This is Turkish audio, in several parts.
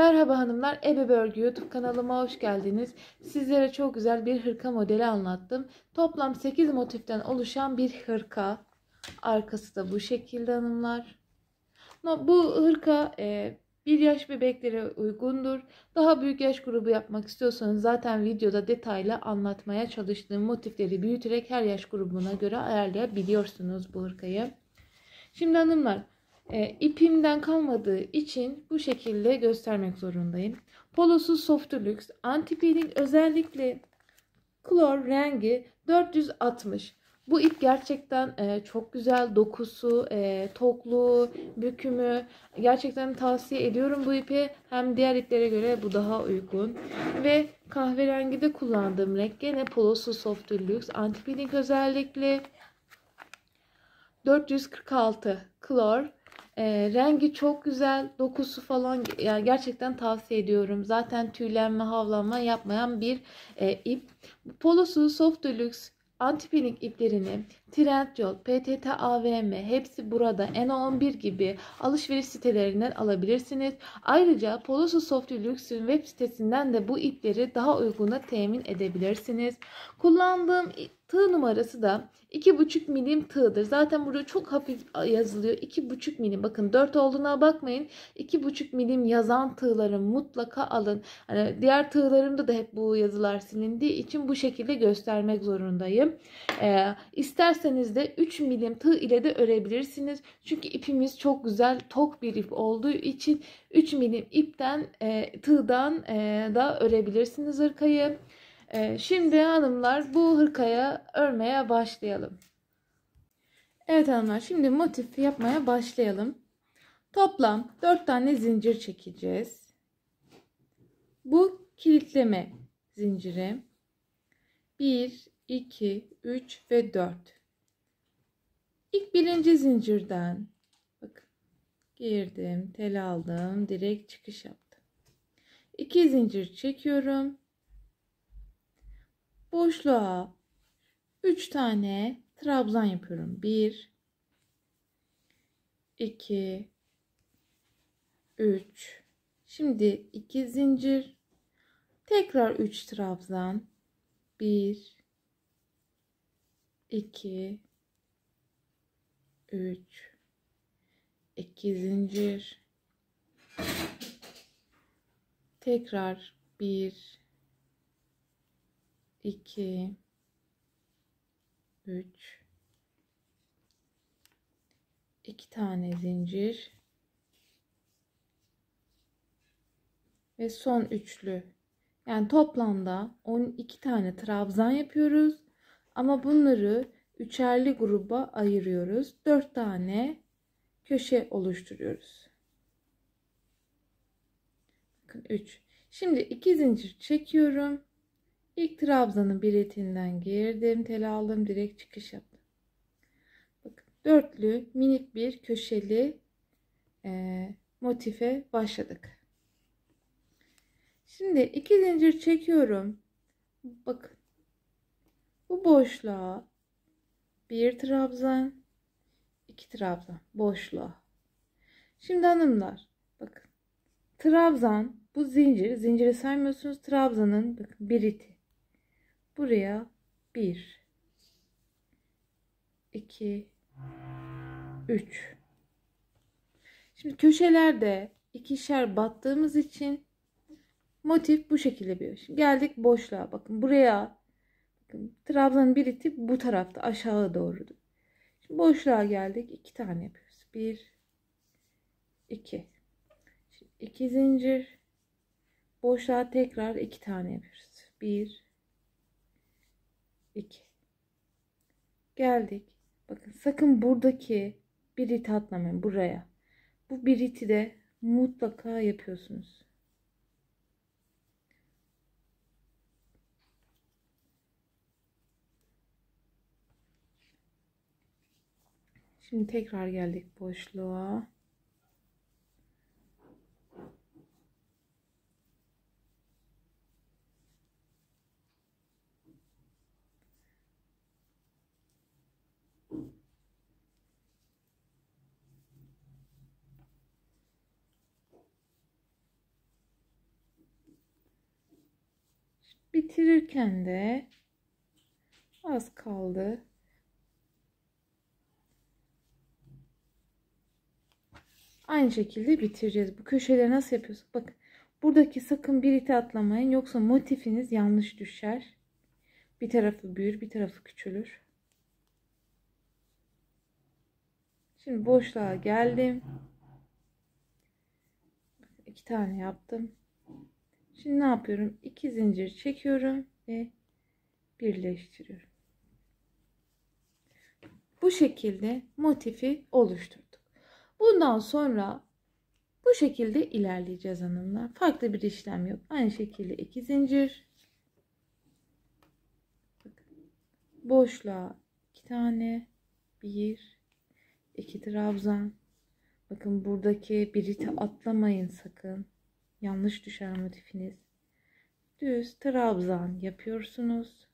Merhaba hanımlar, Ebe Örgü YouTube kanalıma hoş geldiniz. Sizlere çok güzel bir hırka modeli anlattım. Toplam 8 motiften oluşan bir hırka. Arkası da bu şekilde hanımlar. Bu hırka 1 yaş bebeklere uygundur. Daha büyük yaş grubu yapmak istiyorsanız zaten videoda detaylı anlatmaya çalıştığım motifleri büyüterek her yaş grubuna göre ayarlayabiliyorsunuz bu hırkayı. Şimdi hanımlar, ipimden kalmadığı için bu şekilde göstermek zorundayım. Polosu Softulux Anti-Peeling özellikle klor rengi 460. Bu ip gerçekten çok güzel. Dokusu, tokluğu, bükümü. Gerçekten tavsiye ediyorum bu ipi. Hem diğer iplere göre bu daha uygun. Ve kahverengi de kullandığım renk gene Polosu Softulux Anti-Peeling özellikle 446 klor. Rengi çok güzel, dokusu falan, yani gerçekten tavsiye ediyorum. Zaten tüylenme, havlanma yapmayan bir ip. Polosu Soft Deluxe Anti-Peeling iplerini Trendyol, PTT AVM hepsi burada N11 gibi alışveriş sitelerinden alabilirsiniz. Ayrıca Polosu Soft Deluxe'ün web sitesinden de bu ipleri daha uyguna temin edebilirsiniz. Kullandığım tığ numarası da 2,5 milim tığdır. Zaten burada çok hafif yazılıyor. 2,5 milim. Bakın 4 olduğuna bakmayın. 2,5 milim yazan tığları mutlaka alın. Hani diğer tığlarımda da hep bu yazılar silindiği için bu şekilde göstermek zorundayım. İsterseniz de 3 milim tığ ile de örebilirsiniz. Çünkü ipimiz çok güzel tok bir ip olduğu için 3 milim ipten tığdan da örebilirsiniz hırkayı. Şimdi hanımlar bu hırkaya örmeye başlayalım. Evet hanımlar, şimdi motif yapmaya başlayalım. Toplam 4 tane zincir çekeceğiz. Bu kilitleme zinciri 1, 2, 3 ve 4. İlk birinci zincirden bakın girdim, tel aldım, direkt çıkış yaptım. 2 zincir çekiyorum. Boşluğa 3 tane trabzan yapıyorum. 1 2 3. Şimdi 2 zincir, tekrar 3 trabzan. 1 2 3. 2 zincir, tekrar 1 2 3. 2 tane zincir ve son üçlü. Yani toplamda 12 tane trabzan yapıyoruz. Ama bunları üçerli gruba ayırıyoruz. 4 tane köşe oluşturuyoruz. Bakın 3. Şimdi 2 zincir çekiyorum. İlk trabzanın bir etinden girdim, tel aldım, direkt çıkış yaptım. Bakın dörtlü minik bir köşeli motife başladık. Şimdi 2 zincir çekiyorum. Bakın bu boşluğa bir trabzan, 2 trabzan boşluğa. Şimdi hanımlar bakın, trabzan bu zinciri saymıyorsunuz. Trabzanın bakın bir iti buraya 1 2 3. Şimdi köşelerde ikişer battığımız için motif bu şekilde bir. Şimdi geldik boşluğa. Bakın buraya. Bakın trabzanın bir iti bu tarafta aşağı doğrudur. Şimdi boşluğa geldik. 2 tane yapıyoruz. 1 2. Şimdi 2 zincir. Boşluğa tekrar 2 tane yapıyoruz. 1 2. Geldik. Bakın sakın buradaki bir iti atlamayın buraya. Bu bir iti de mutlaka yapıyorsunuz. Şimdi tekrar geldik boşluğa. Bitirirken de az kaldı. Aynı şekilde bitireceğiz. Bu köşeleri nasıl yapıyoruz? Bakın. Buradaki sakın bir iti atlamayın. Yoksa motifiniz yanlış düşer. Bir tarafı büyür, bir tarafı küçülür. Şimdi boşluğa geldim. 2 tane yaptım. Şimdi ne yapıyorum? 2 zincir çekiyorum ve birleştiriyorum. Bu şekilde motifi oluşturduk. Bundan sonra bu şekilde ilerleyeceğiz hanımlar. Farklı bir işlem yok. Aynı şekilde 2 zincir. Boşluğa 2 tane. 1, 2 trabzan. Bakın buradaki bir iti atlamayın sakın. Yanlış düşer motifiniz. Düz trabzan yapıyorsunuz.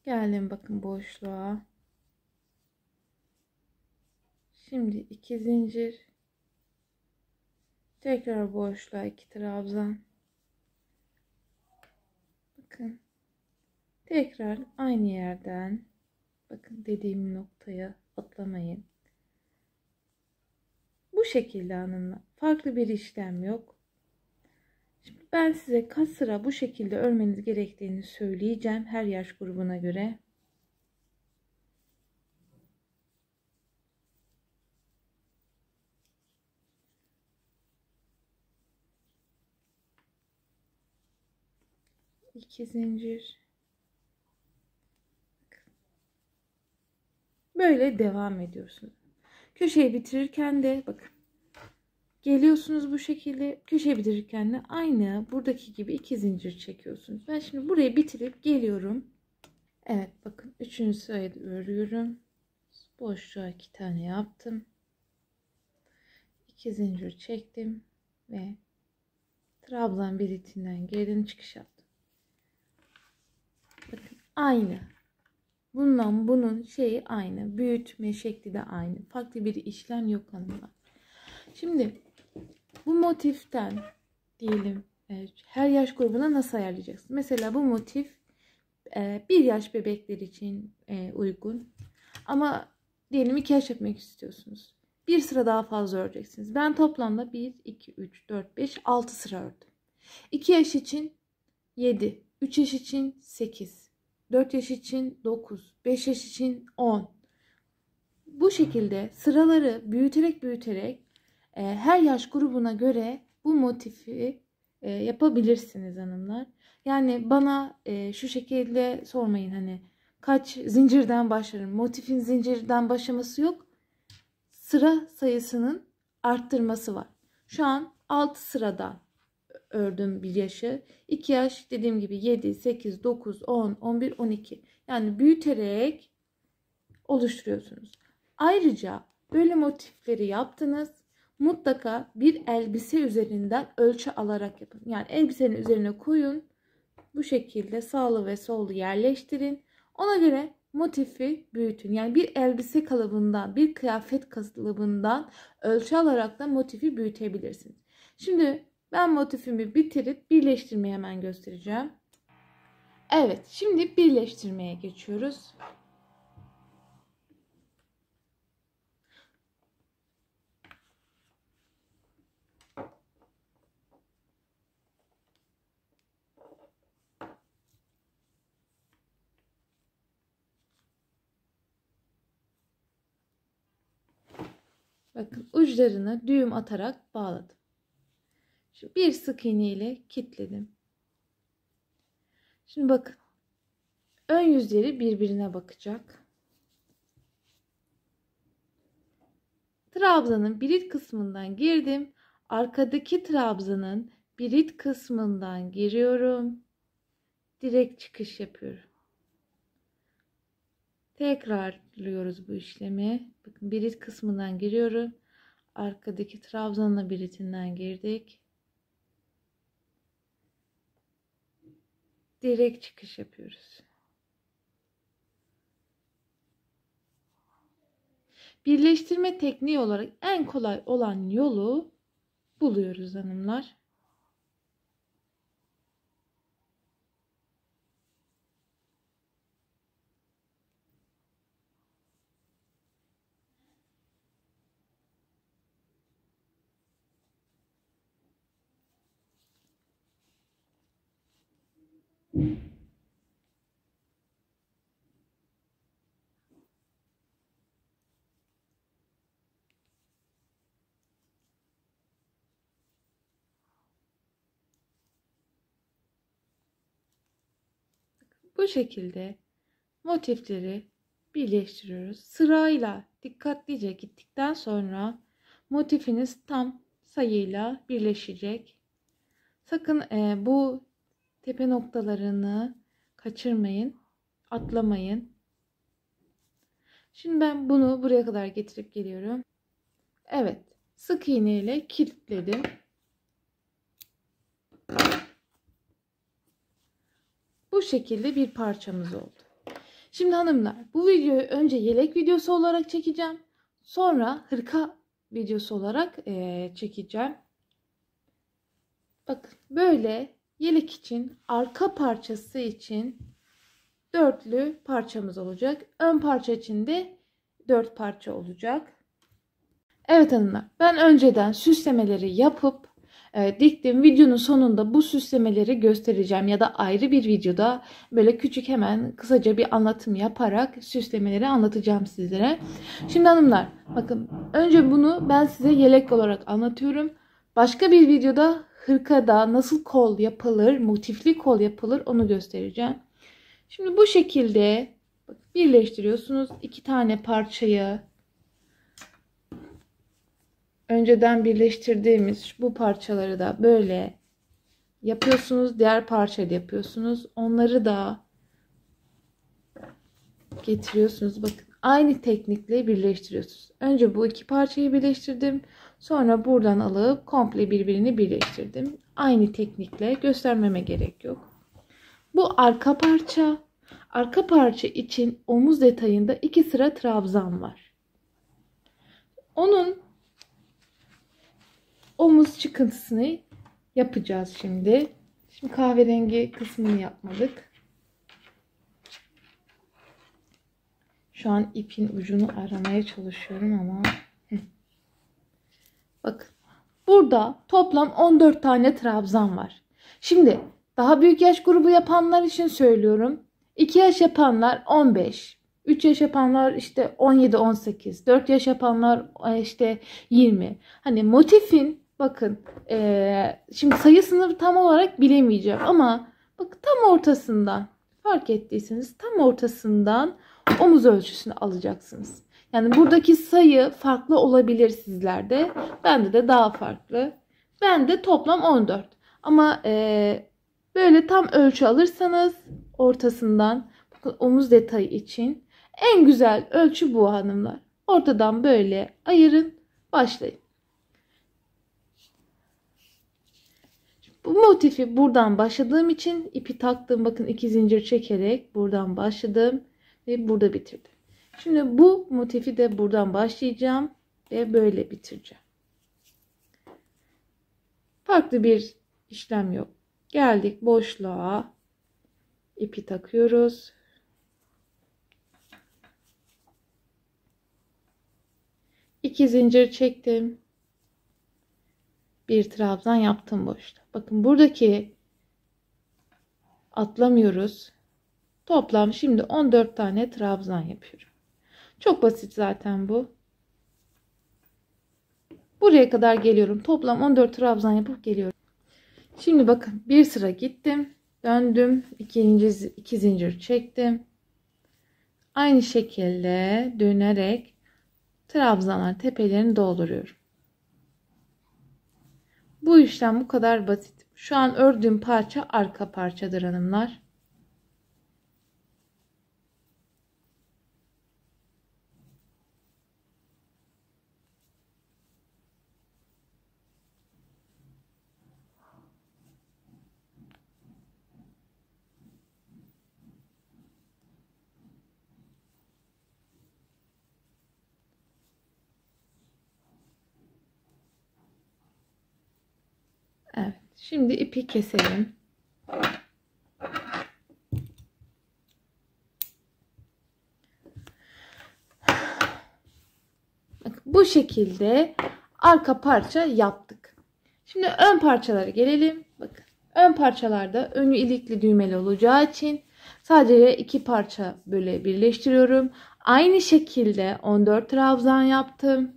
Geldim bakın boşluğa. Şimdi 2 zincir. Tekrar boşluğa 2 trabzan. Bakın. Tekrar aynı yerden. Bakın dediğim noktaya atlamayın. Bu şekilde hanımlar. Farklı bir işlem yok. Şimdi ben size kaç sıra bu şekilde örmeniz gerektiğini söyleyeceğim. Her yaş grubuna göre. İki zincir. Böyle devam ediyorsunuz. Köşeyi bitirirken de bakın. Geliyorsunuz bu şekilde. Köşeyi bitirirken de aynı buradaki gibi 2 zincir çekiyorsunuz. Ben şimdi burayı bitirip geliyorum. Evet bakın 3. sırayı örüyorum. Boşluğa 2 tane yaptım. 2 zincir çektim ve trabzan bir itinden geriden çıkış yaptım. Bakın aynı. Bundan bunun şeyi aynı. Büyütme şekli de aynı. Farklı bir işlem yok hanımlar. Şimdi bu motiften diyelim her yaş grubuna nasıl ayarlayacaksınız? Mesela bu motif 1 yaş bebekler için uygun. Ama diyelim 2 yaş yapmak istiyorsunuz. Bir sıra daha fazla öreceksiniz. Ben toplamda 1, 2, 3, 4, 5, 6 sıra ördüm. 2 yaş için 7, 3 yaş için 8, 4 yaş için 9, 5 yaş için 10. Bu şekilde sıraları büyüterek her yaş grubuna göre bu motifi yapabilirsiniz hanımlar. Yani bana şu şekilde sormayın hani kaç zincirden başlarım. Motifin zincirden başlaması yok. Sıra sayısının arttırması var. Şu an 6 sıradan ördüm bir yaşı. 2 yaş dediğim gibi 7, 8, 9, 10, 11, 12. Yani büyüterek oluşturuyorsunuz. Ayrıca böyle motifleri yaptınız. Mutlaka bir elbise üzerinden ölçü alarak yapın. Yani elbisenin üzerine koyun. Bu şekilde sağlı ve sollu yerleştirin. Ona göre motifi büyütün. Yani bir elbise kalıbından, bir kıyafet kalıbından ölçü alarak da motifi büyütebilirsiniz. Şimdi ben motifimi bitirip birleştirmeyi hemen göstereceğim. Evet, şimdi birleştirmeye geçiyoruz. Bakın uçlarını düğüm atarak bağladım. Şimdi bir sık iğne ile kilitledim. Şimdi bakın. Ön yüzleri birbirine bakacak. Trabzanın birit kısmından girdim. Arkadaki trabzanın birit kısmından giriyorum. Direkt çıkış yapıyorum. Tekrarlıyoruz bu işlemi. Bakın birit kısmından giriyorum. Arkadaki trabzanla biritinden girdik. direkt çıkış yapıyoruz. Birleştirme tekniği olarak en kolay olan yolu buluyoruz hanımlar. Bu şekilde motifleri birleştiriyoruz. Sırayla dikkatlice gittikten sonra motifiniz tam sayıyla birleşecek. Sakın bu tepe noktalarını kaçırmayın, atlamayın. Şimdi ben bunu buraya kadar getirip geliyorum. Evet, sık iğne ile kilitledim. Bu şekilde bir parçamız oldu. Şimdi hanımlar, bu videoyu önce yelek videosu olarak çekeceğim. Sonra hırka videosu olarak çekeceğim. Bakın böyle yelek için, arka parçası için dörtlü parçamız olacak. Ön parça için de 4 parça olacak. Evet hanımlar, ben önceden süslemeleri yapıp diktim. Videonun sonunda bu süslemeleri göstereceğim ya da ayrı bir videoda böyle küçük hemen kısaca bir anlatım yaparak süslemeleri anlatacağım sizlere. Şimdi hanımlar, bakın önce bunu ben size yelek olarak anlatıyorum. Başka bir videoda hırkada nasıl kol yapılır, motifli kol yapılır onu göstereceğim. Şimdi bu şekilde birleştiriyorsunuz iki tane parçayı. Önceden birleştirdiğimiz bu parçaları da böyle yapıyorsunuz. Diğer parçayı da yapıyorsunuz. Onları da getiriyorsunuz. Bakın aynı teknikle birleştiriyorsunuz. Önce bu iki parçayı birleştirdim. Sonra buradan alıp komple birbirini birleştirdim. Aynı teknikle göstermeme gerek yok. Bu arka parça. Arka parça için omuz detayında 2 sıra trabzan var. Onun omuz çıkıntısını yapacağız şimdi. Şimdi kahverengi kısmını yapmadık. Şu an ipin ucunu aramaya çalışıyorum ama. Bakın. Burada toplam 14 tane trabzan var. Şimdi daha büyük yaş grubu yapanlar için söylüyorum. 2 yaş yapanlar 15. 3 yaş yapanlar işte 17-18. 4 yaş yapanlar işte 20. Hani motifin bakın şimdi sayısını tam olarak bilemeyeceğim ama bak tam ortasından fark ettiyseniz tam ortasından omuz ölçüsünü alacaksınız. Yani buradaki sayı farklı olabilir sizlerde. Bende de daha farklı. Bende toplam 14. Ama böyle tam ölçü alırsanız ortasından omuz detayı için en güzel ölçü bu hanımlar. Ortadan böyle ayırın. Başlayın. Bu motifi buradan başladığım için ipi taktım. Bakın 2 zincir çekerek buradan başladım ve burada bitirdim. Şimdi bu motifi de buradan başlayacağım ve böyle bitireceğim. Farklı bir işlem yok. Geldik boşluğa. İpi takıyoruz. İki zincir çektim. Bir trabzan yaptım boşluğa. Bakın buradaki atlamıyoruz. Toplam şimdi 14 tane trabzan yapıyorum. Çok basit zaten bu. Buraya kadar geliyorum. Toplam 14 trabzan yapıp geliyorum. Şimdi bakın bir sıra gittim. Döndüm. İki zincir çektim. Aynı şekilde dönerek trabzanlar tepelerini dolduruyorum. Bu işlem bu kadar basit. Şu an ördüğüm parça arka parçadır hanımlar. Evet. Şimdi ipi keselim. Bakın, bu şekilde arka parça yaptık. Şimdi ön parçalara gelelim. Bakın. Ön parçalarda önü ilikli düğmeli olacağı için sadece iki parça böyle birleştiriyorum. Aynı şekilde 14 trabzan yaptım.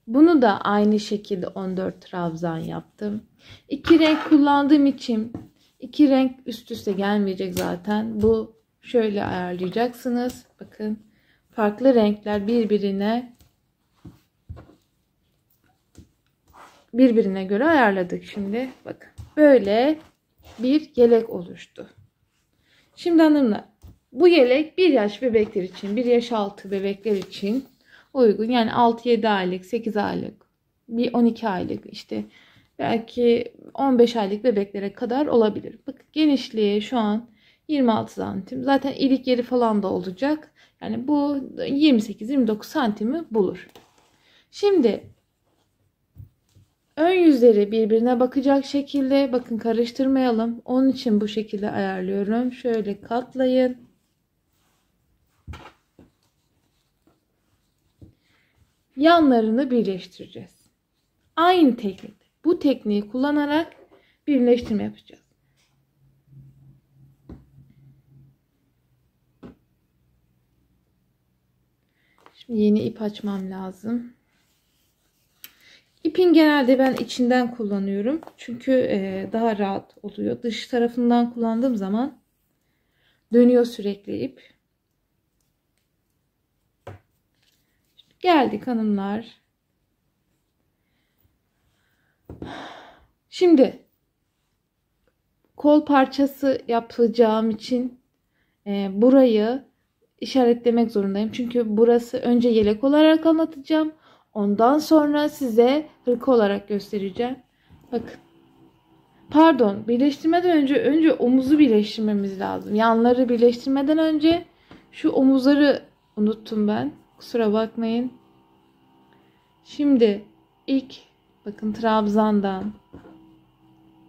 Bunu da aynı şekilde 14 trabzan yaptım. İki renk kullandığım için iki renk üst üste gelmeyecek zaten. Bu şöyle ayarlayacaksınız. Bakın, farklı renkler birbirine göre ayarladık şimdi. Bakın, böyle bir yelek oluştu. Şimdi hanımlar, bu yelek 1 yaş bebekler için, 1 yaş altı bebekler için uygun. Yani 6-7 aylık, 8 aylık, bir 12 aylık, işte belki 15 aylık bebeklere kadar olabilir. Bakın, genişliği şu an 26 santim. Zaten ilik yeri falan da olacak. Yani bu 28-29 santimi bulur. Şimdi ön yüzleri birbirine bakacak şekilde, bakın karıştırmayalım. Onun için bu şekilde ayarlıyorum. Şöyle katlayın. Yanlarını birleştireceğiz. Aynı teknikte. Bu tekniği kullanarak birleştirme yapacağız. Şimdi yeni ip açmam lazım. İpin genelde ben içinden kullanıyorum. Çünkü daha rahat oluyor. Dış tarafından kullandığım zaman dönüyor sürekli ip. Geldik hanımlar. Şimdi kol parçası yapacağım için burayı işaretlemek zorundayım. Çünkü burası önce yelek olarak anlatacağım. Ondan sonra size hırka olarak göstereceğim. Bakın. Pardon, birleştirmeden önce omuzu birleştirmemiz lazım. Yanları birleştirmeden önce şu omuzları unuttum ben. Kusura bakmayın. Şimdi ilk bakın trabzandan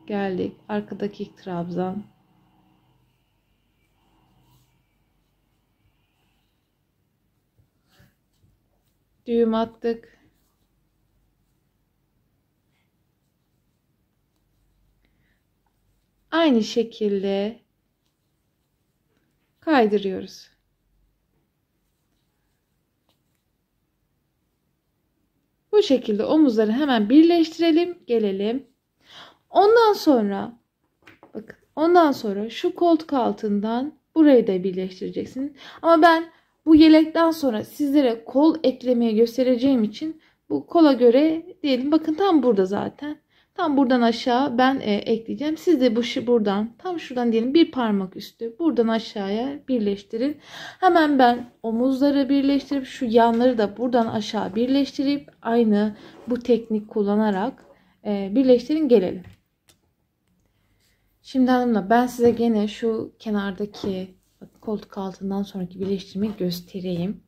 geldik. Arkadaki ilk trabzan. Düğüm attık. Aynı şekilde kaydırıyoruz. Bu şekilde omuzları hemen birleştirelim, gelelim. Ondan sonra şu koltuk altından burayı da birleştireceksin. Ama ben bu yelekten sonra sizlere kol eklemeyi göstereceğim için bu kola göre diyelim, bakın tam burada zaten. Tam buradan aşağı ben ekleyeceğim. Siz de buradan, tam şuradan diyelim, bir parmak üstü buradan aşağıya birleştirin. Hemen ben omuzları birleştirip şu yanları da buradan aşağı birleştirip aynı bu teknik kullanarak birleştirin, gelelim. Şimdi hanımlar, ben size gene şu kenardaki koltuk altından sonraki birleştirmeyi göstereyim.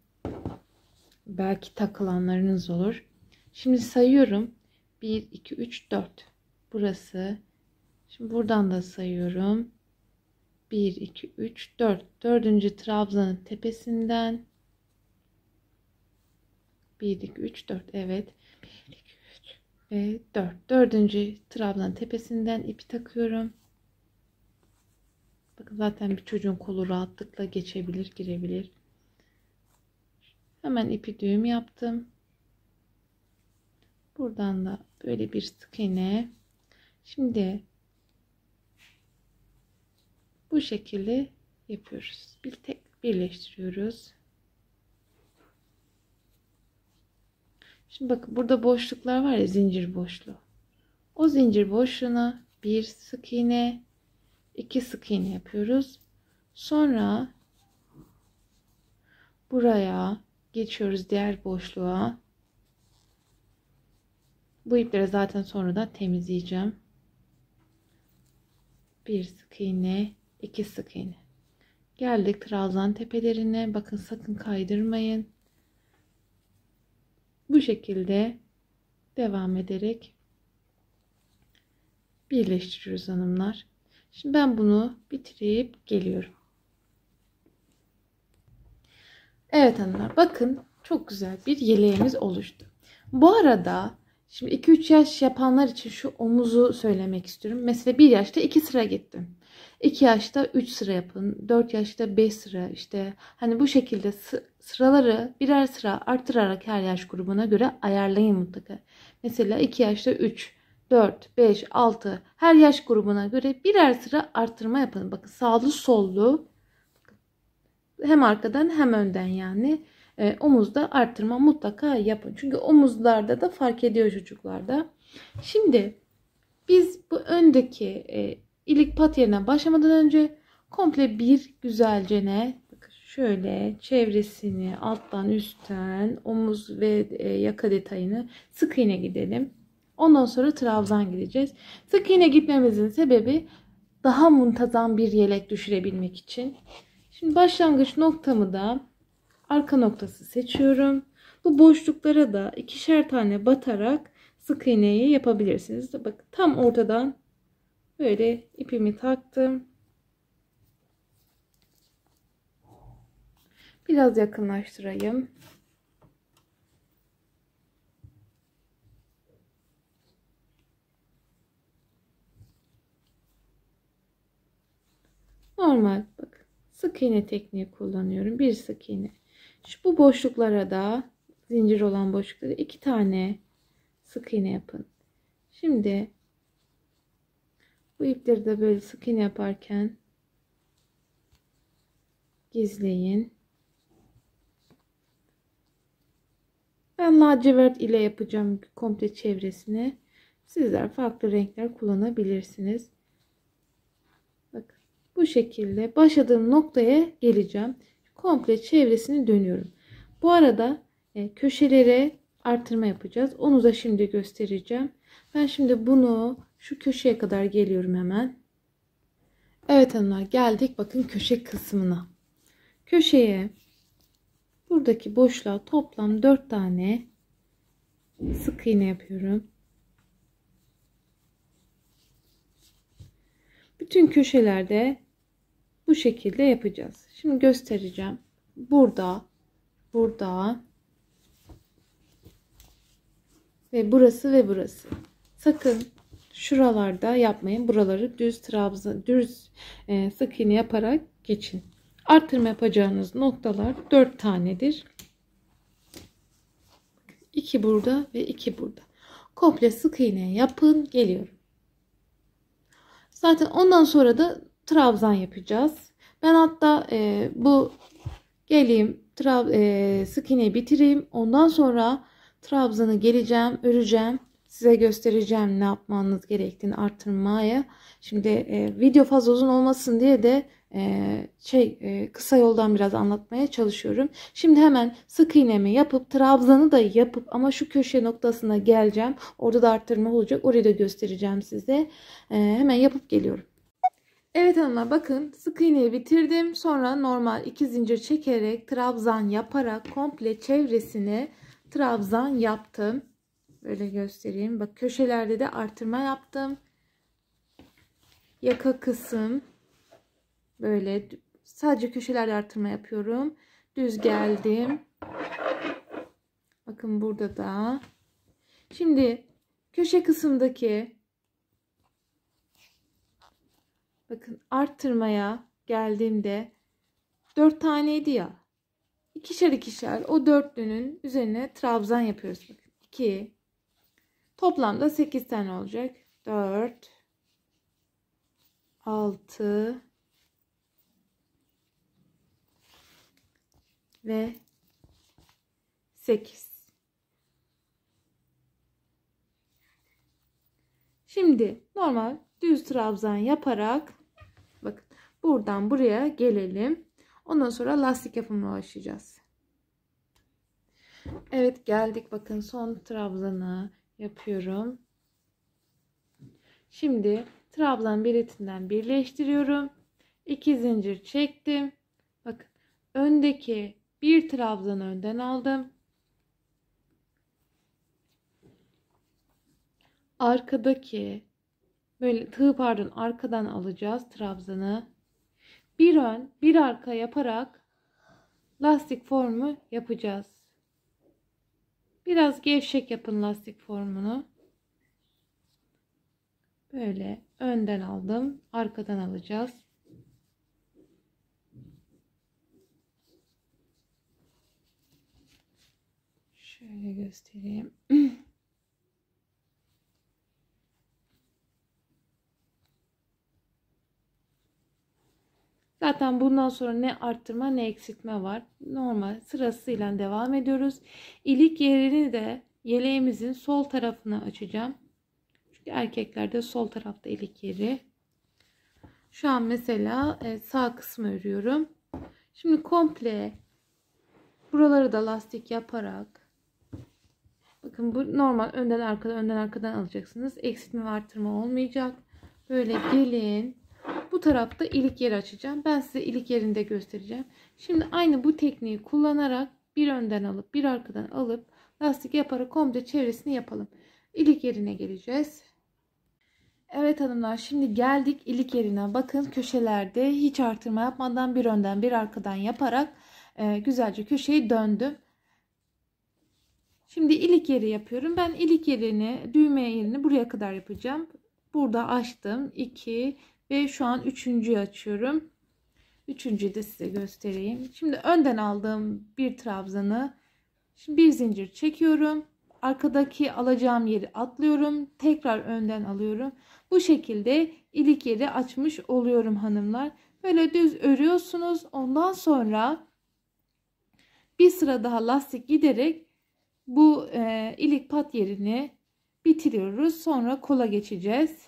Belki takılanlarınız olur. Şimdi sayıyorum. 1, 2, 3, 4. Burası. Şimdi buradan da sayıyorum. 1, 2, 3, 4. Dördüncü trabzanın tepesinden. 1, 2, 3, 4. Evet. 1, 2, 3 ve 4. Dördüncü trabzanın tepesinden ipi takıyorum. Bakın, zaten bir çocuğun kolu rahatlıkla geçebilir, girebilir. Hemen ipi düğüm yaptım. Buradan da böyle bir sık iğne. Şimdi bu şekilde yapıyoruz. Bir tek birleştiriyoruz. Şimdi bakın, burada boşluklar var ya, zincir boşluğu. O zincir boşluğuna bir sık iğne, 2 sık iğne yapıyoruz. Sonra buraya geçiyoruz, diğer boşluğa. Bu ipleri zaten sonradan temizleyeceğim. Bir sık iğne, 2 sık iğne. Geldik trabzan tepelerine. Bakın, sakın kaydırmayın. Bu şekilde devam ederek birleştiriyoruz hanımlar. Şimdi ben bunu bitirip geliyorum. Evet hanımlar, bakın çok güzel bir yeleğimiz oluştu. Bu arada şimdi 2-3 yaş yapanlar için şu omuzu söylemek istiyorum. Mesela 1 yaşta 2 sıra gittim. 2 yaşta 3 sıra yapın. 4 yaşta 5 sıra, işte hani bu şekilde sıraları birer sıra artırarak her yaş grubuna göre ayarlayın mutlaka. Mesela 2 yaşta 3, 4, 5, 6 her yaş grubuna göre birer sıra arttırma yapın. Bakın sağlı sollu hem arkadan hem önden yani omuzda arttırma mutlaka yapın. Çünkü omuzlarda da fark ediyor çocuklarda. Şimdi biz bu öndeki ilik pat yerine başlamadan önce komple bir güzelce bakın şöyle çevresini alttan üstten omuz ve yaka detayını sık iğne gidelim. Ondan sonra trabzan gideceğiz. Sık iğne gitmemizin sebebi daha muntazam bir yelek düşürebilmek için. Şimdi başlangıç noktamı da arka noktası seçiyorum. Bu boşluklara da 2'şer tane batarak sık iğneyi yapabilirsiniz. Bak tam ortadan böyle ipimi taktım. Biraz yakınlaştırayım. Normal bak sık iğne tekniği kullanıyorum. Bir sık iğne. Bu boşluklara da zincir olan boşluklara 2 tane sık iğne yapın. Şimdi bu ipleri de böyle sık iğne yaparken gizleyin. Ben lacivert ile yapacağım komple çevresini. Sizler farklı renkler kullanabilirsiniz. Bakın bu şekilde başladığım noktaya geleceğim. Komple çevresini dönüyorum. Bu arada köşelere artırma yapacağız. Onu da şimdi göstereceğim. Ben şimdi bunu şu köşeye kadar geliyorum hemen. Evet hanımlar, geldik bakın köşe kısmına. Köşeye buradaki boşluğa toplam 4 tane sık iğne yapıyorum. Bütün köşelerde bu şekilde yapacağız. Şimdi göstereceğim. Burada ve burası ve burası. Sakın şuralarda yapmayın. Buraları düz trabzan, sık iğne yaparak geçin. Arttırma yapacağınız noktalar 4 tanedir. 2 burada ve 2 burada. Komple sık iğne yapın. Geliyorum. Zaten ondan sonra da trabzan yapacağız. Ben hatta bu geleyim sık iğneyi bitireyim. Ondan sonra trabzanı geleceğim, öreceğim. Size göstereceğim ne yapmanız gerektiğini arttırmaya. Şimdi video fazla uzun olmasın diye de kısa yoldan biraz anlatmaya çalışıyorum. Şimdi hemen sık iğnemi yapıp trabzanı da yapıp ama şu köşe noktasına geleceğim. Orada da arttırma olacak. Orayı da göstereceğim size. Hemen yapıp geliyorum. Evet hanımlar, bakın sık iğneyi bitirdim. Sonra normal 2 zincir çekerek trabzan yaparak komple çevresini trabzan yaptım. Böyle göstereyim. Bak köşelerde de artırma yaptım. Yaka kısım böyle sadece köşelerde artırma yapıyorum. Düz geldim. Bakın burada da. Şimdi köşe kısımdaki bakın arttırmaya geldiğimde 4 taneydi ya. İkişer ikişer o dörtlünün üzerine trabzan yapıyoruz. Bakın 2 toplamda 8 tane olacak. 4 6 ve 8. Şimdi normal düz trabzan yaparak bakın buradan buraya gelelim. Ondan sonra lastik yapımına başlayacağız. Evet, geldik. Bakın son trabzanı yapıyorum. Şimdi trabzan biletinden birleştiriyorum. 2 zincir çektim. Bakın öndeki bir trabzanı önden aldım. Arkadaki Böyle tığ pardon arkadan alacağız trabzanı. Bir ön bir arka yaparak lastik formu yapacağız. Biraz gevşek yapın lastik formunu. Böyle önden aldım, arkadan alacağız. Şöyle göstereyim. Zaten bundan sonra ne arttırma ne eksiltme var. Normal sırasıyla devam ediyoruz. İlik yerini de yeleğimizin sol tarafına açacağım. Çünkü erkeklerde sol tarafta ilik yeri. Şu an mesela sağ kısmı örüyorum. Şimdi komple buraları da lastik yaparak, bakın bu normal önden arkadan önden arkadan alacaksınız. Eksiltme ve arttırma olmayacak. Böyle gelin. Bu tarafta ilik yeri açacağım. Ben size ilik yerini de göstereceğim. Şimdi aynı bu tekniği kullanarak bir önden alıp bir arkadan alıp lastik yaparak komple çevresini yapalım. İlik yerine geleceğiz. Evet hanımlar, şimdi geldik ilik yerine. Bakın köşelerde hiç artırma yapmadan bir önden bir arkadan yaparak güzelce köşeyi döndüm. Şimdi ilik yeri yapıyorum. Ben ilik yerini, düğme yerini buraya kadar yapacağım. Burada açtım. 2 ve şu an 3.'yü açıyorum. 3.'yü de size göstereyim. Şimdi önden aldığım bir trabzanı, şimdi bir zincir çekiyorum. Arkadaki alacağım yeri atlıyorum. Tekrar önden alıyorum. Bu şekilde ilik yeri açmış oluyorum hanımlar. Böyle düz örüyorsunuz. Ondan sonra bir sıra daha lastik giderek bu ilik pat yerini bitiriyoruz. Sonra kola geçeceğiz.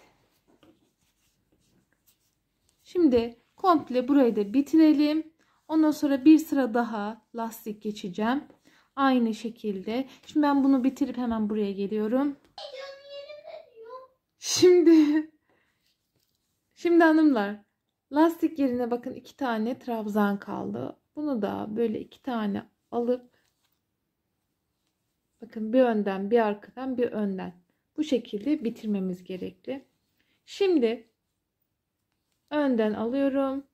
Şimdi komple burayı da bitirelim. Ondan sonra bir sıra daha lastik geçeceğim. Aynı şekilde. Şimdi ben bunu bitirip hemen buraya geliyorum. Şimdi hanımlar, lastik yerine bakın 2 tane trabzan kaldı. Bunu da böyle 2 tane alıp, bakın bir önden bir arkadan bir önden bu şekilde bitirmemiz gerekli. Şimdi önden alıyorum.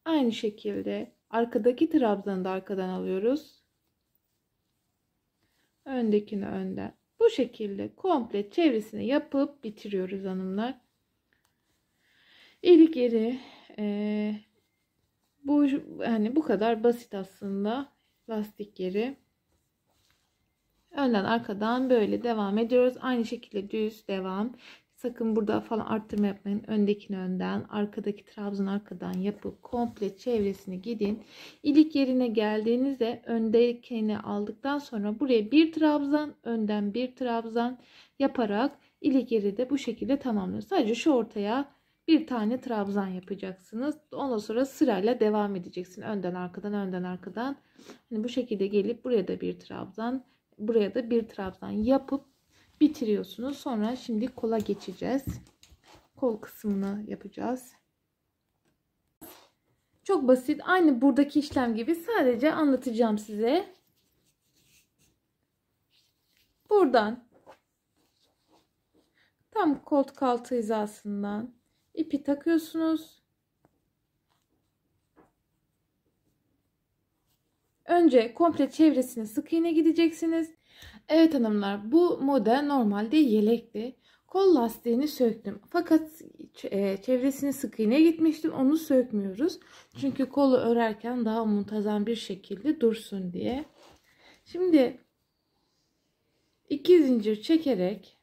Aynı şekilde arkadaki trabzanı da arkadan alıyoruz. Öndekini önden. Bu şekilde komple çevresini yapıp bitiriyoruz hanımlar. İlik yeri bu yani bu kadar basit aslında. Lastik yeri. Önden arkadan böyle devam ediyoruz. Aynı şekilde düz devam. Sakın burada falan arttırma yapmayın. Öndekini önden, arkadaki trabzan arkadan yapıp komple çevresini gidin. İlik yerine geldiğinizde öndekini aldıktan sonra buraya bir trabzan, önden bir trabzan yaparak ilik yeri de bu şekilde tamamlıyoruz. Sadece şu ortaya bir tane trabzan yapacaksınız. Ondan sonra sırayla devam edeceksin. Önden arkadan, önden arkadan. Yani bu şekilde gelip buraya da bir trabzan, buraya da bir trabzan yapıp bitiriyorsunuz. Sonra şimdi kola geçeceğiz. Kol kısmını yapacağız. Çok basit. Aynı buradaki işlem gibi, sadece anlatacağım size. Buradan tam koltuk altı hizasından ipi takıyorsunuz. Önce komple çevresini sık iğne gideceksiniz. Evet hanımlar, bu model normalde yelekti. Kol lastiğini söktüm. Fakat çevresini sık iğne gitmiştim. Onu sökmüyoruz. Çünkü kolu örerken daha muntazam bir şekilde dursun diye. Şimdi 2 zincir çekerek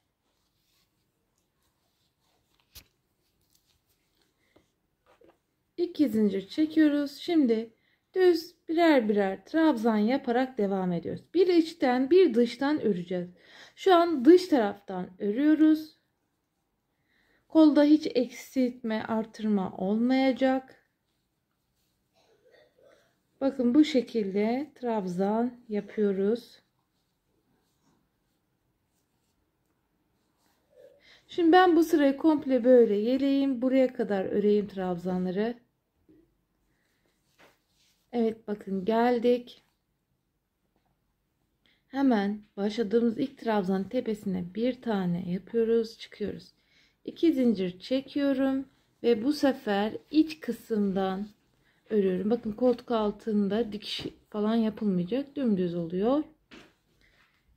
çekiyoruz. Şimdi düz birer birer trabzan yaparak devam ediyoruz. Bir içten bir dıştan öreceğiz. Şu an dış taraftan örüyoruz. Kolda hiç eksiltme, artırma olmayacak. Bakın bu şekilde trabzan yapıyoruz. Şimdi ben bu sırayı komple böyle yeleğim, buraya kadar öreyim trabzanları. Evet bakın geldik. Hemen başladığımız ilk trabzanın tepesine bir tane yapıyoruz, çıkıyoruz. 2 zincir çekiyorum ve bu sefer iç kısımdan örüyorum. Bakın koltuk altında dikiş falan yapılmayacak. Dümdüz oluyor.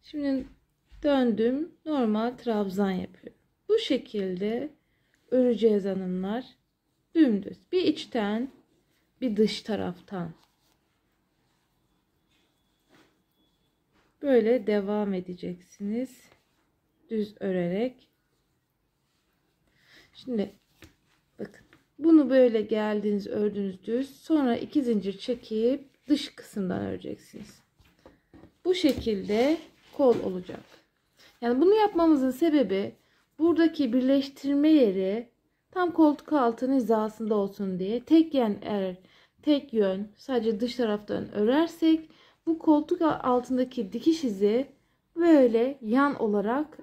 Şimdi döndüm. Normal trabzan yapıyorum. Bu şekilde öreceğiz hanımlar. Dümdüz. Bir içten bir dış taraftan. Böyle devam edeceksiniz. Düz örerek. Şimdi bakın. Bunu böyle geldiniz, ördünüz düz. Sonra 2 zincir çekip dış kısımdan öreceksiniz. Bu şekilde kol olacak. Yani bunu yapmamızın sebebi buradaki birleştirme yeri tam koltuk altının hizasında olsun diye. Tek yön sadece dış taraftan örersek bu koltuk altındaki dikiş izi böyle yan olarak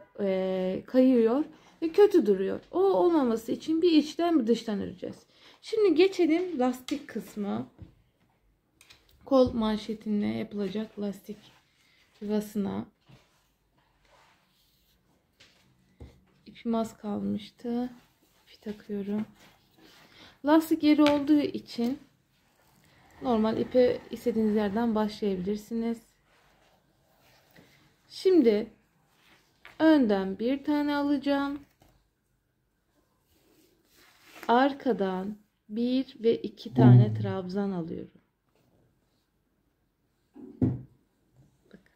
kayıyor ve kötü duruyor. O olmaması için bir içten bir dıştan öreceğiz. Şimdi geçelim lastik kısmı. Kol manşetine yapılacak lastik yuvasına. İpim az kalmıştı. İpi takıyorum. Lastik yeri olduğu için normal ipe istediğiniz yerden başlayabilirsiniz. Şimdi önden bir tane alacağım. Arkadan 1 ve 2 tane trabzan alıyorum. Bakın.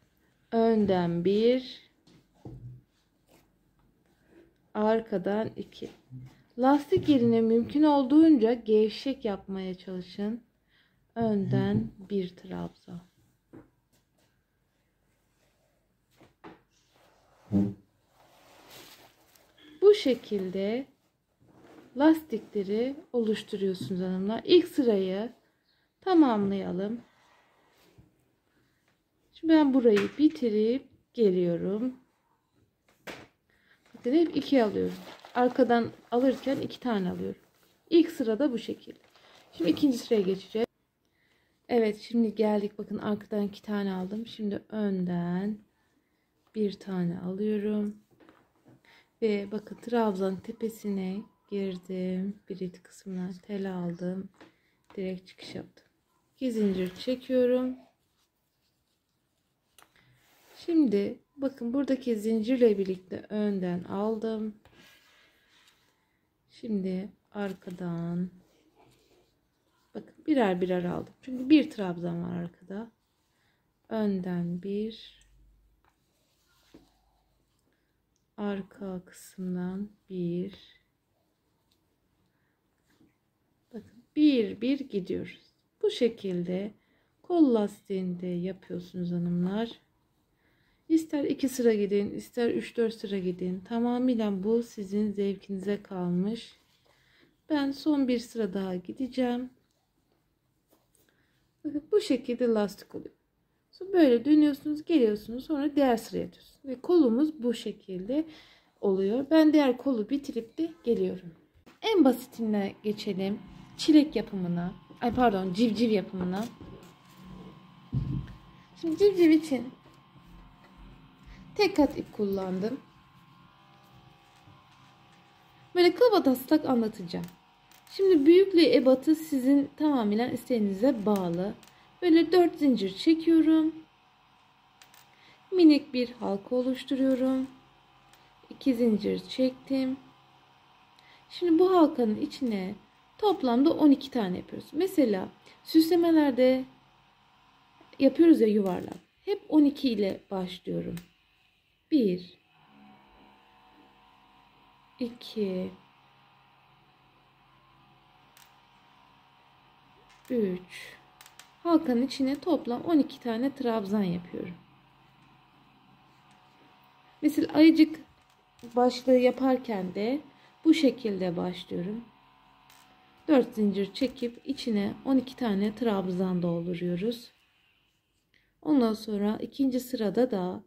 Önden 1, arkadan 2. Lastik yerine mümkün olduğunca gevşek yapmaya çalışın. Önden bir trabzan. Bu şekilde lastikleri oluşturuyorsunuz hanımlar. İlk sırayı tamamlayalım. Şimdi ben burayı bitirip geliyorum. Bakın hep 2 alıyorum. Arkadan alırken 2 tane alıyorum. İlk sırada bu şekilde. Şimdi ikinci sıraya geçeceğiz. Evet, şimdi geldik. Bakın arkadan 2 tane aldım. Şimdi önden bir tane alıyorum. Ve bakın trabzanın tepesine girdim. Birit kısmına tel aldım. Direkt çıkış yaptım. 2 zincir çekiyorum. Şimdi bakın buradaki zincirle birlikte önden aldım. Şimdi arkadan bakın birer birer aldım. Çünkü bir trabzan var arkada. Önden bir, arka kısımdan bir. Bakın bir bir gidiyoruz. Bu şekilde kol lastiğinde yapıyorsunuz hanımlar. İster 2 sıra gidin, ister 3-4 sıra gidin. Tamamıyla bu sizin zevkinize kalmış. Ben son bir sıra daha gideceğim. Bakın bu şekilde lastik oluyor. Sonra böyle dönüyorsunuz, geliyorsunuz, sonra diğer sıraya atıyorsunuz. Ve kolumuz bu şekilde oluyor. Ben diğer kolu bitirip de geliyorum. En basitine geçelim. Çilek yapımına. Ay pardon, civciv yapımına. Şimdi civciv için tek kat ip kullandım. Böyle kabataslak anlatacağım. Şimdi büyüklüğü ebatı sizin tamamen isteğinize bağlı. Böyle 4 zincir çekiyorum. Minik bir halka oluşturuyorum. 2 zincir çektim. Şimdi bu halkanın içine toplamda 12 tane yapıyoruz. Mesela süslemelerde yapıyoruz ya yuvarlak. Hep 12 ile başlıyorum. 1 2 3 halkanın içine toplam 12 tane trabzan yapıyorum. Mesela ayıcık başlığı yaparken de bu şekilde başlıyorum. 4 zincir çekip içine 12 tane trabzan dolduruyoruz. Ondan sonra ikinci sırada da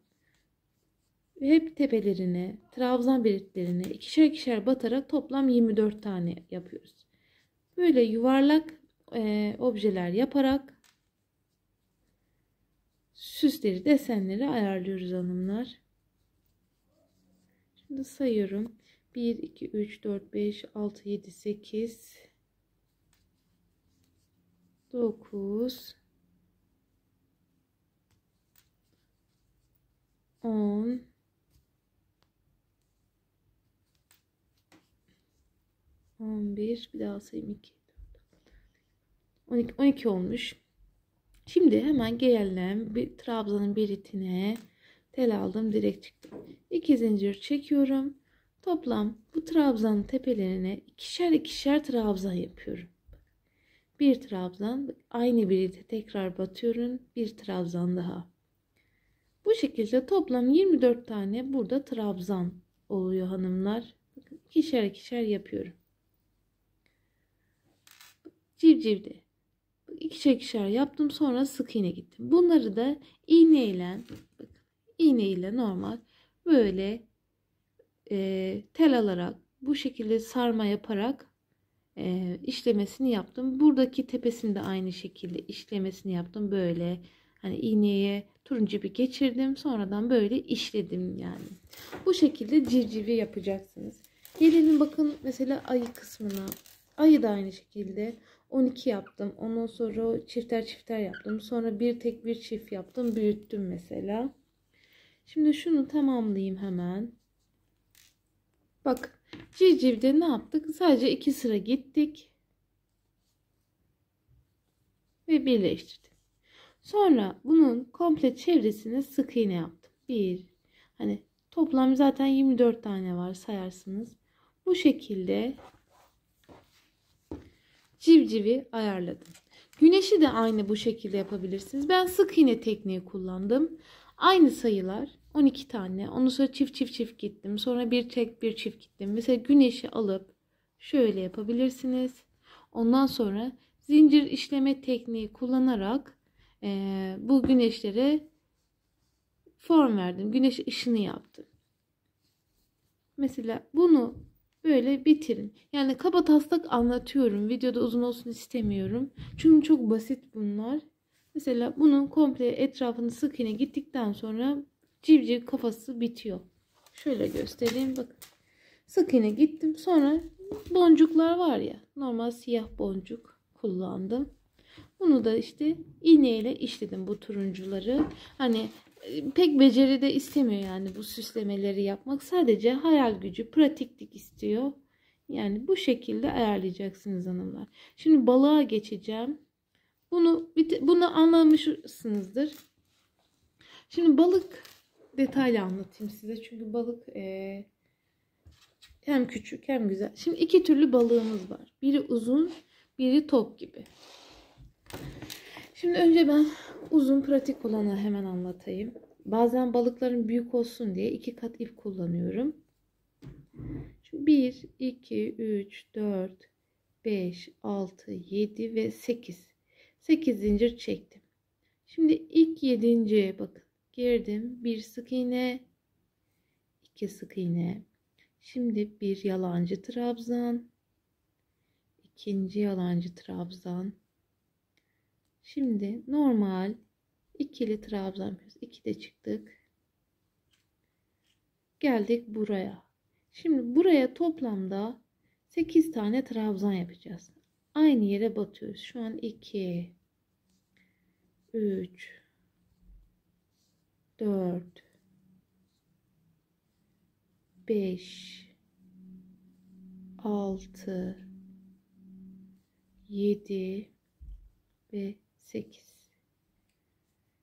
hep tepelerine, trabzan biritlerine ikişer ikişer batarak toplam 24 tane yapıyoruz. Böyle yuvarlak objeler yaparak süsleri, desenleri ayarlıyoruz hanımlar. Şimdi sayıyorum. 1, 2, 3, 4, 5, 6, 7, 8, 9, 10, 11, bir daha sayayım, 2, 12, 12 olmuş. Şimdi hemen geldim bir trabzanın bir itine tel aldım, direkt çıktım. 2 zincir çekiyorum. Toplam bu trabzanın tepelerine ikişer ikişer trabzan yapıyorum. Bir trabzan, aynı bir ite tekrar batıyorum. Bir trabzan daha. Bu şekilde toplam 24 tane burada trabzan oluyor hanımlar. Bakın, ikişer ikişer yapıyorum. Civcivde ikişer ikişer yaptım, sonra sık iğne gittim. Bunları da iğneyle, bakın, iğneyle normal böyle tel alarak bu şekilde sarma yaparak işlemesini yaptım. Buradaki tepesini de aynı şekilde işlemesini yaptım. Böyle hani iğneye turuncu bir geçirdim. Sonradan böyle işledim yani. Bu şekilde civcivi yapacaksınız. Gelelim bakın mesela ayı kısmına. Ayı da aynı şekilde 12 yaptım. Ondan sonra çifter çifter yaptım. Sonra bir tek bir çift yaptım. Büyüttüm mesela. Şimdi şunu tamamlayayım hemen. Bak, civcivde ne yaptık? Sadece 2 sıra gittik. Ve birleştirdik. Sonra bunun komple çevresine sık iğne yaptım. Hani toplam zaten 24 tane var, sayarsınız. Bu şekilde civcivi ayarladım. Güneşi de aynı bu şekilde yapabilirsiniz. Ben sık iğne tekniği kullandım. Aynı sayılar 12 tane. Ondan sonra çift çift çift gittim. Sonra bir tek bir çift gittim. Mesela güneşi alıp şöyle yapabilirsiniz. Ondan sonra zincir işleme tekniği kullanarak bu güneşlere form verdim. Güneş ışını yaptım. Mesela bunu böyle bitirin. Yani kabataslak anlatıyorum. Videoda uzun olsun istemiyorum. Çünkü çok basit bunlar. Mesela bunun komple etrafını sık iğne gittikten sonra civciv kafası bitiyor. Şöyle göstereyim. Bakın. Sık iğne gittim. Sonra boncuklar var ya. Normal siyah boncuk kullandım. Bunu da işte iğneyle işledim, bu turuncuları. Hani pek beceri de istemiyor yani bu süslemeleri yapmak. Sadece hayal gücü, pratiklik istiyor. Yani bu şekilde ayarlayacaksınız hanımlar. Şimdi balığa geçeceğim. Bunu anlamışsınızdır. Şimdi balık detaylı anlatayım size. Çünkü balık hem küçük hem güzel. Şimdi iki türlü balığımız var. Biri uzun, biri top gibi. Şimdi önce ben uzun pratik olanı hemen anlatayım. Bazen balıkların büyük olsun diye 2 kat ip kullanıyorum. Şimdi 1, 2, 3, 4, 5, 6, 7 ve 8. 8 zincir çektim. Şimdi ilk 7. bakın girdim. 1 sık iğne, 2 sık iğne. Şimdi bir yalancı trabzan, ikinci yalancı trabzan. Şimdi normal ikili trabzan yapıyoruz. 2 de çıktık. Geldik buraya. Şimdi buraya toplamda 8 tane trabzan yapacağız. Aynı yere batıyoruz. Şu an 2, 3, 4, 5, 6, 7 ve 8.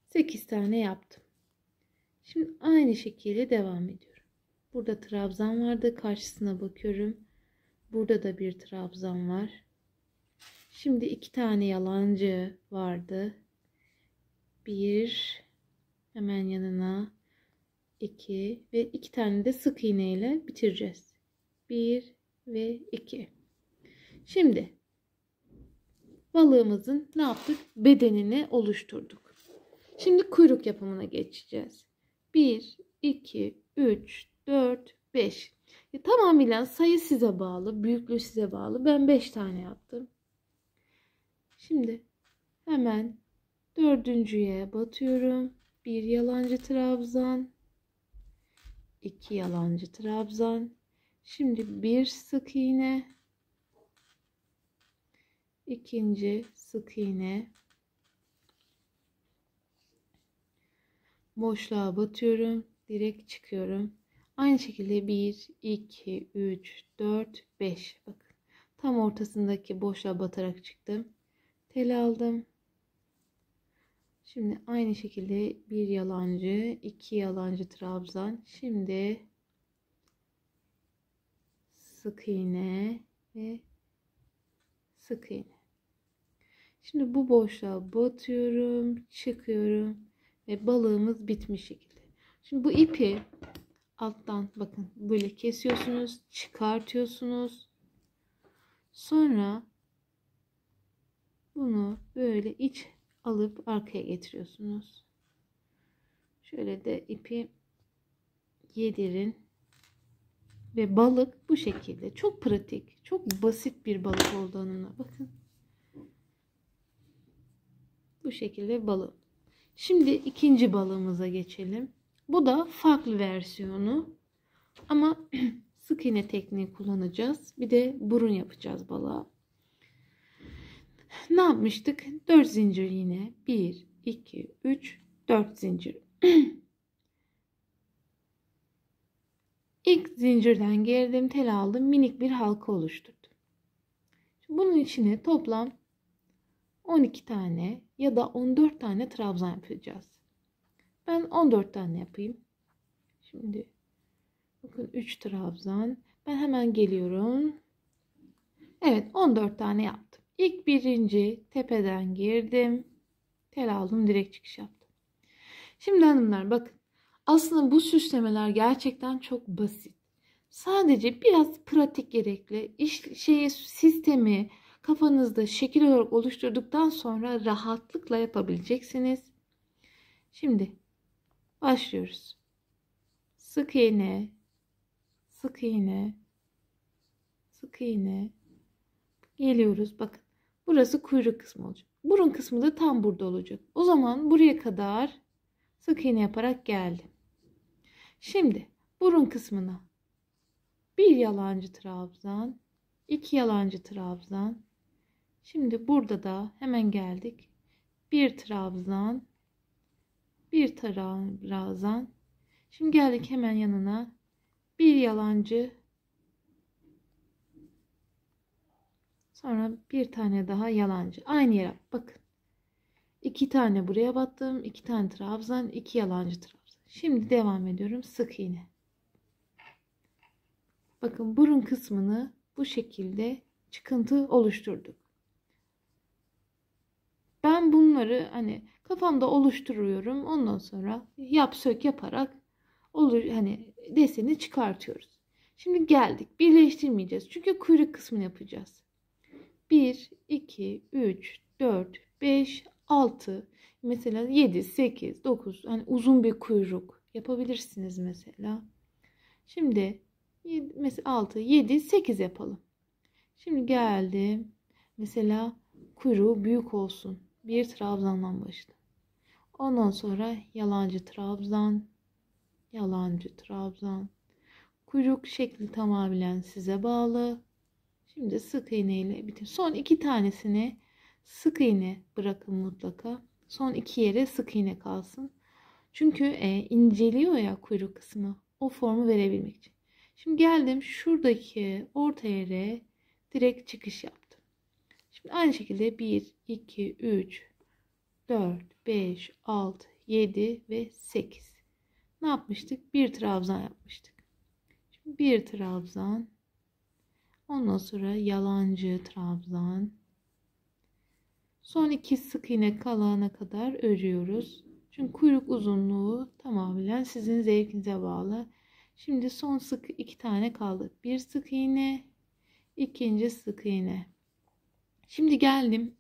8 tane yaptım. Şimdi aynı şekilde devam ediyorum. Burada trabzan vardı. Karşısına bakıyorum. Burada da bir trabzan var. Şimdi 2 tane yalancı vardı. 1, hemen yanına 2 ve 2 tane de sık iğne ile bitireceğiz. 1 ve 2. Şimdi balığımızın ne yaptık? Bedenini oluşturduk. Şimdi kuyruk yapımına geçeceğiz. 1, 2, 3, 4, 5. Tamamıyla sayı size bağlı. Büyüklüğü size bağlı. Ben 5 tane yaptım. Şimdi hemen 4.'ye batıyorum. 1 yalancı trabzan. 2 yalancı trabzan. Şimdi bir sık iğne, ikinci sık iğne, boşluğa batıyorum, direkt çıkıyorum. Aynı şekilde 1 2 3 4 5, bakın tam ortasındaki boşluğa batarak çıktım. Tel aldım. Şimdi aynı şekilde bir yalancı, iki yalancı trabzan. Şimdi sık iğne ve sık iğne. Şimdi bu boşluğa batıyorum, çıkıyorum ve balığımız bitmiş şekilde. Şimdi bu ipi alttan bakın böyle kesiyorsunuz, çıkartıyorsunuz. Sonra bunu böyle iç alıp arkaya getiriyorsunuz. Şöyle de ipi yedirin. Ve balık bu şekilde. Çok pratik, çok basit bir balık olduğuna bakın. Bu şekilde balık. Şimdi ikinci balığımıza geçelim. Bu da farklı versiyonu. Ama sık iğne tekniği kullanacağız. Bir de burun yapacağız balığa. Ne yapmıştık? 4 zincir yine. 1, 2, 3, 4 zincir. İlk zincirden gerdim, tel aldım, minik bir halka oluşturdum. Bunun içine toplam 12 tane ya da 14 tane trabzan yapacağız. Ben 14 tane yapayım. Şimdi bakın 3 trabzan. Ben hemen geliyorum. Evet, 14 tane yaptım. İlk birinci tepeden girdim. Tel aldım, direkt çıkış yaptım. Şimdi hanımlar bakın. Aslında bu süslemeler gerçekten çok basit. Sadece biraz pratik gerekli. Sistemi kafanızda şekil olarak oluşturduktan sonra rahatlıkla yapabileceksiniz. Şimdi başlıyoruz. Sık iğne, sık iğne, sık iğne. Geliyoruz. Bakın. Burası kuyruk kısmı olacak. Burun kısmı da tam burada olacak. O zaman buraya kadar sık iğne yaparak geldim. Şimdi burun kısmına bir yalancı trabzan, iki yalancı trabzan. Şimdi burada da hemen geldik. Bir trabzan, bir trabzan. Şimdi geldik hemen yanına. Bir yalancı. Sonra bir tane daha yalancı. Aynı yere bakın. İki tane buraya battım. İki tane trabzan, iki yalancı trabzan. Şimdi devam ediyorum. Sık iğne. Bakın burun kısmını bu şekilde çıkıntı oluşturduk. Ben bunları hani kafamda oluşturuyorum. Ondan sonra yap sök yaparak hani deseni çıkartıyoruz. Şimdi geldik. Birleştirmeyeceğiz. Çünkü kuyruk kısmını yapacağız. 1, 2, 3, 4, 5, 6. Mesela 7, 8, 9. Hani uzun bir kuyruk yapabilirsiniz mesela. Şimdi mesela 6, 7, 8 yapalım. Şimdi geldim. Mesela kuyruğu büyük olsun. Bir trabzandan başladım. Ondan sonra yalancı trabzan, yalancı trabzan. Kuyruk şekli tamamen size bağlı. Şimdi sık iğne ile bitir. Son iki tanesini sık iğne bırakın mutlaka. Son iki yere sık iğne kalsın. Çünkü inceliyor ya kuyruk kısmı. O formu verebilmek için. Şimdi geldim şuradaki orta yere direkt çıkış yaptım. Şimdi aynı şekilde 1, 2, 3, 4, 5, 6, 7 ve 8. Ne yapmıştık? Bir trabzan yapmıştık. Şimdi bir trabzan. Ondan sonra yalancı trabzan. Son iki sık iğne kalana kadar örüyoruz. Çünkü kuyruk uzunluğu tamamen sizin zevkinize bağlı. Şimdi son sık iki tane kaldı. Bir sık iğne, ikinci sık iğne. Şimdi geldim.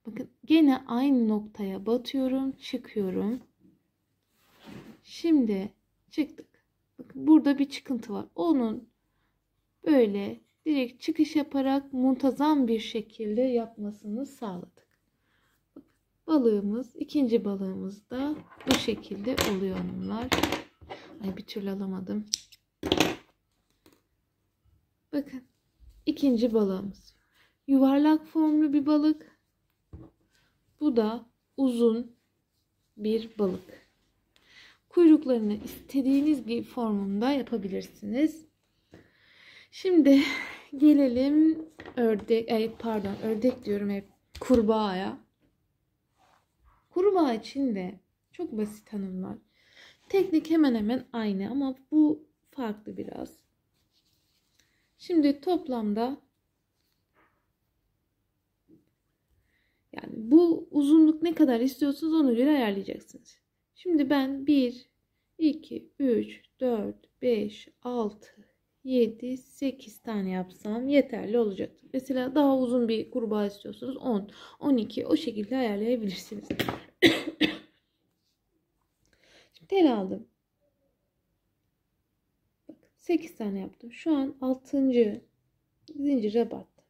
Bakın gene aynı noktaya batıyorum, çıkıyorum. Şimdi çıktık. Bakın burada bir çıkıntı var. Onun böyle direkt çıkış yaparak muntazam bir şekilde yapmasını sağladık. Balığımız, ikinci balığımız da bu şekilde oluyor hanımlar. Ay bir türlü alamadım. Bakın ikinci balığımız. Yuvarlak formlu bir balık. Bu da uzun bir balık. Kuyruklarını istediğiniz gibi formunda yapabilirsiniz. Şimdi gelelim ördek diyorum hep, kurbağaya. Kurbağa için de çok basit hanımlar. Teknik hemen hemen aynı ama bu farklı biraz. Şimdi toplamda yani bu uzunluk ne kadar istiyorsanız ona göre ayarlayacaksınız. Şimdi ben 1, 2, 3, 4, 5, 6, 7, 8 tane yapsam yeterli olacaktır. Mesela daha uzun bir kurbağa istiyorsanız 10, 12 o şekilde ayarlayabilirsiniz. Şimdi tel aldım. Bakın 8 tane yaptım. Şu an 6. zincire battım.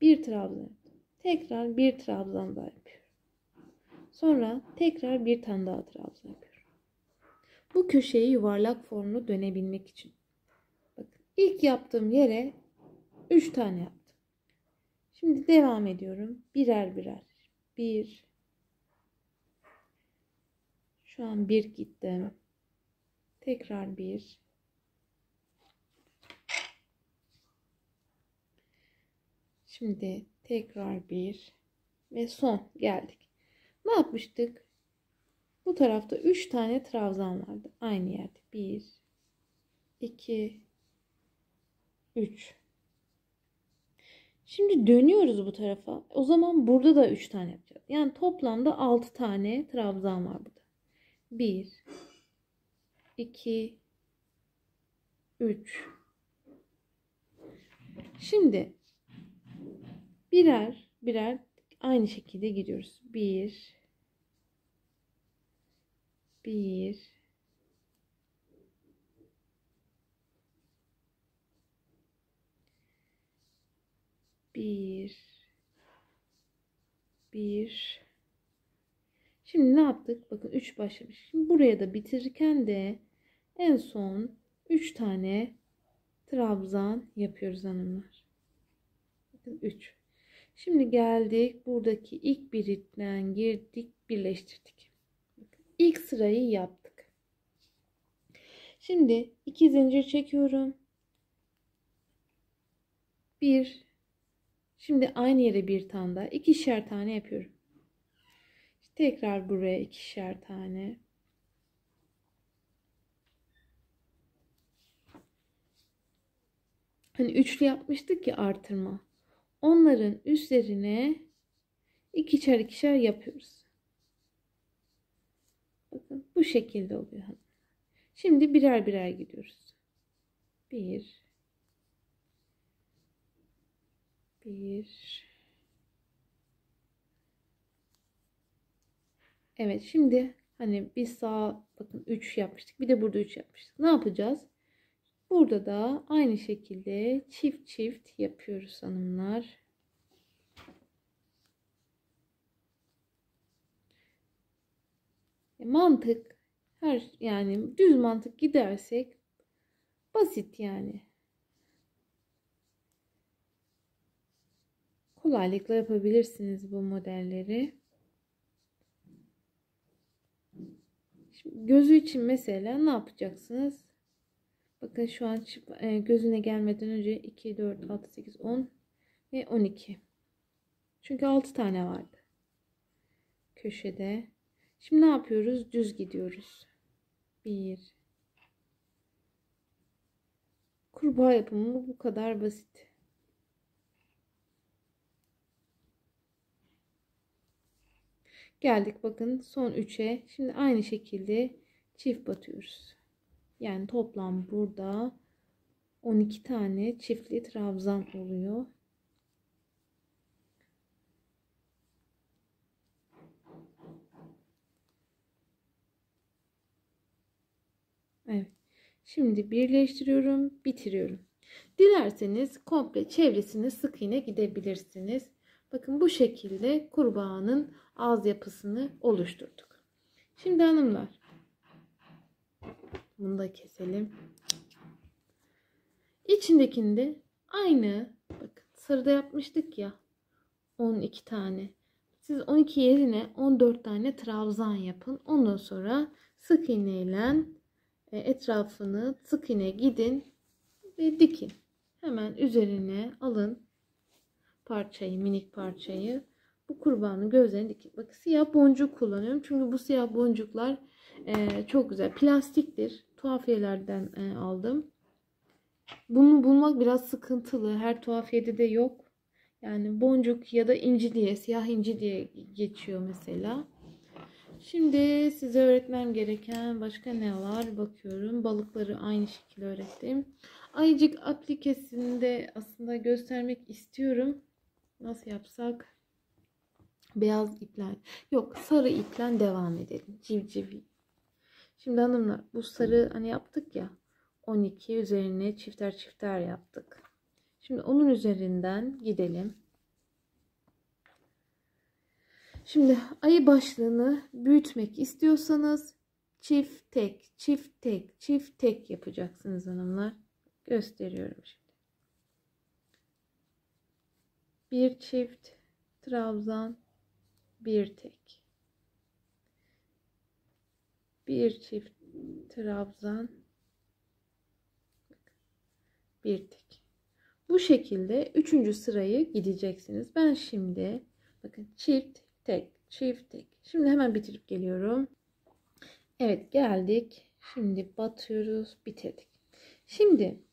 Bir trabzan yaptım. Tekrar bir trabzan daha yapıyorum. Sonra tekrar bir tane daha trabzan yapıyorum. Bu köşeyi yuvarlak formlu dönebilmek için. Bakın ilk yaptığım yere 3 tane yaptım. Şimdi devam ediyorum. Birer birer. 1. Şu an 1 gittim. Tekrar 1. Şimdi tekrar 1 ve son geldik. Ne yapmıştık? Bu tarafta 3 tane trabzan vardı. Aynı yerde. 1, 2, 3. Şimdi dönüyoruz bu tarafa. O zaman burada da 3 tane yapacağız. Yani toplamda 6 tane trabzan var burada. 1, 2, 3. Şimdi birer birer aynı şekilde gidiyoruz. 1, 1, 1, 1. Şimdi ne yaptık? Bakın 3 başlamış. Şimdi buraya da bitirirken de en son 3 tane trabzan yapıyoruz hanımlar. Bakın 3. Şimdi geldik. Buradaki ilk birinden girdik. Birleştirdik. Bakın, ilk sırayı yaptık. Şimdi 2 zincir çekiyorum. 1. Şimdi aynı yere bir tane daha. 2'şer tane yapıyorum. Tekrar buraya 2'şer tane. Hani üçlü yapmıştık ya artırma. Onların üstlerine 2'şer 2'şer yapıyoruz. Bakın bu şekilde oluyor. Şimdi birer birer gidiyoruz. 1, 1. Evet, şimdi hani biz sağ bakın 3 yapmıştık. Bir de burada 3 yapmıştık. Ne yapacağız? Burada da aynı şekilde çift çift yapıyoruz hanımlar. Mantık yani düz mantık gidersek basit yani. Kolaylıkla yapabilirsiniz bu modelleri. Şimdi gözü için mesela ne yapacaksınız? Bakın şu an gözüne gelmeden önce 2, 4, 6, 8, 10 ve 12. Çünkü 6 tane vardı. Köşede. Şimdi ne yapıyoruz? Düz gidiyoruz. 1. Kurbağa yapımı bu kadar basit. Geldik bakın son 3'e. Şimdi aynı şekilde çift batıyoruz. Yani toplam burada 12 tane çiftli trabzan oluyor. Evet. Şimdi birleştiriyorum, bitiriyorum. Dilerseniz komple çevresini sık iğne gidebilirsiniz. Bakın bu şekilde kurbağanın ağız yapısını oluşturduk. Şimdi hanımlar, bunu da keselim. İçindekinde aynı, bakın sarıda yapmıştık ya 12 tane. Siz 12 yerine 14 tane trabzan yapın. Ondan sonra sık iğneyle etrafını sık iğne gidin ve dikin. Hemen üzerine alın parçayı, minik parçayı. Bu kurbanın gözlerine dikin. Bak siyah boncuk kullanıyorum. Çünkü bu siyah boncuklar çok güzel. Plastiktir. Tuhafiyelerden aldım. Bunu bulmak biraz sıkıntılı. Her tuhafiyede de yok. Yani boncuk ya da inci diye, siyah inci diye geçiyor mesela. Şimdi size öğretmem gereken başka ne var? Bakıyorum. Balıkları aynı şekilde öğrettim. Ayıcık aplikesini de aslında göstermek istiyorum. Nasıl yapsak? Beyaz ipler. Yok, sarı iplen devam edelim. Civciv. Şimdi hanımlar, bu sarı hani yaptık ya. 12 üzerine çifter çifter yaptık. Şimdi onun üzerinden gidelim. Şimdi ayı başlığını büyütmek istiyorsanız çift tek, çift tek, çift tek yapacaksınız hanımlar. Gösteriyorum şimdi. Bir çift trabzan, bir tek. Bir çift trabzan, bir tek. Bu şekilde 3. sırayı gideceksiniz. Ben şimdi bakın çift tek, çift tek. Şimdi hemen bitirip geliyorum. Evet, geldik. Şimdi batıyoruz, bitirdik. Şimdi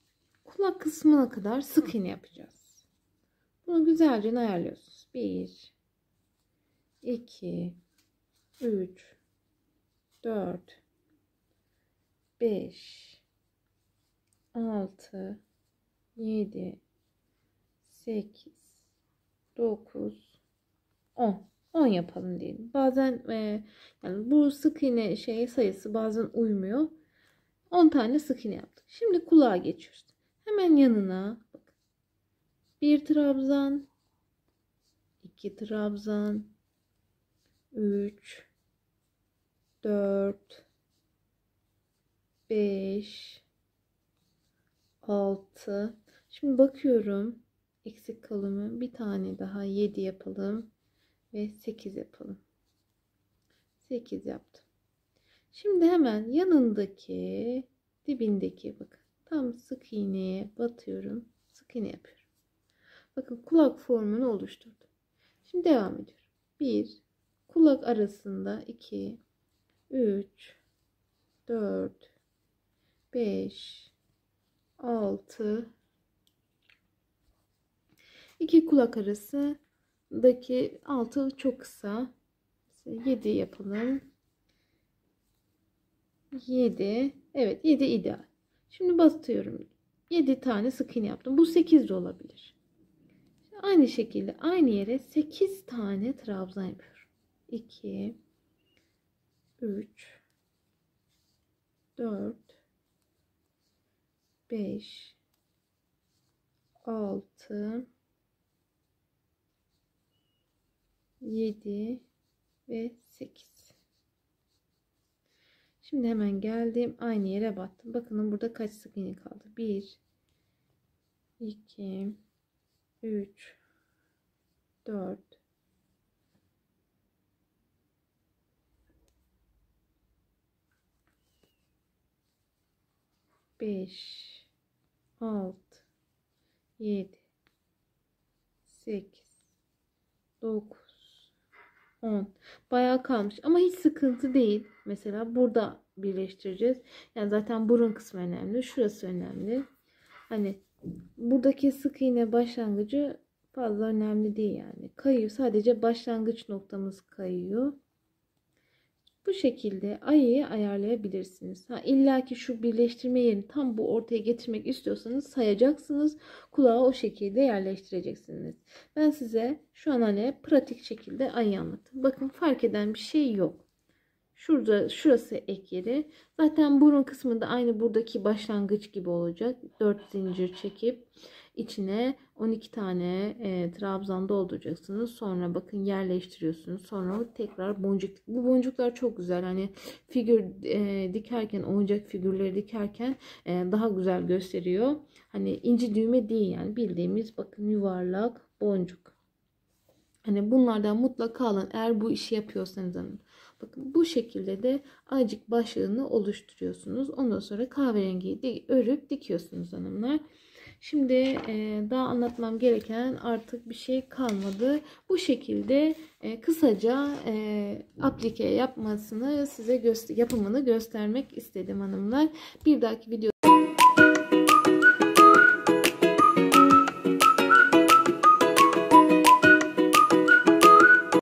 kulak kısmına kadar sık iğne yapacağız. Bunu güzelce ayarlıyorsunuz. 1, 2, 3, 4, 5, 6, 7, 8, 9, 10. 10 yapalım diyelim. Bazen yani bu sık iğne sayısı bazen uymuyor. 10 tane sık iğne yaptık. Şimdi kulağa geçiyoruz. Hemen yanına bakın. 1 trabzan, 2 trabzan, 3, 4, 5, 6. Şimdi bakıyorum. Eksik kalımı bir tane daha 7 yapalım ve 8 yapalım. 8 yaptım. Şimdi hemen yanındaki dibindeki bakın tam sık iğneye batıyorum. Sık iğne yapıyorum. Bakın kulak formunu oluşturdum. Şimdi devam ediyorum. 1 kulak arasında 2 3 4 5 6 2 kulak arasındaki 6 çok kısa. 7 yapalım. 7. Evet, 7 ideal. Şimdi batıyorum. 7 tane sık iğne yaptım. Bu 8 de olabilir. Aynı şekilde aynı yere 8 tane trabzan yapıyorum. 2 3 4 5 6 7 ve 8. Şimdi hemen geldim. Aynı yere battım. Bakın burada kaç sık iğne kaldı? 1 2 3 4 5 6 7 8 9 10. Bayağı kalmış ama hiç sıkıntı değil. Mesela burada birleştireceğiz. Yani zaten burun kısmı önemli. Şurası önemli. Hani buradaki sık iğne başlangıcı fazla önemli değil yani. Kayıyor. Sadece başlangıç noktamız kayıyor. Bu şekilde ayıyı ayarlayabilirsiniz. İlla ki şu birleştirme yerini tam bu ortaya getirmek istiyorsanız sayacaksınız. Kulağı o şekilde yerleştireceksiniz. Ben size şu an hani pratik şekilde ayı anlattım. Bakın fark eden bir şey yok. Şurası ek yeri. Zaten burun kısmı da aynı buradaki başlangıç gibi olacak. 4 zincir çekip içine 12 tane trabzan dolduracaksınız. Sonra bakın yerleştiriyorsunuz. Sonra tekrar boncuk. Bu boncuklar çok güzel. Hani figür dikerken, oyuncak figürleri dikerken daha güzel gösteriyor. Hani inci düğme değil, yani bildiğimiz bakın yuvarlak boncuk. Hani bunlardan mutlaka alın eğer bu işi yapıyorsanız hanım. Bakın bu şekilde de azıcık başlığını oluşturuyorsunuz. Ondan sonra kahverengiyi örüp dikiyorsunuz hanımlar. Şimdi daha anlatmam gereken artık bir şey kalmadı. Bu şekilde kısaca aplike yapımını göstermek istedim hanımlar. Bir dahaki video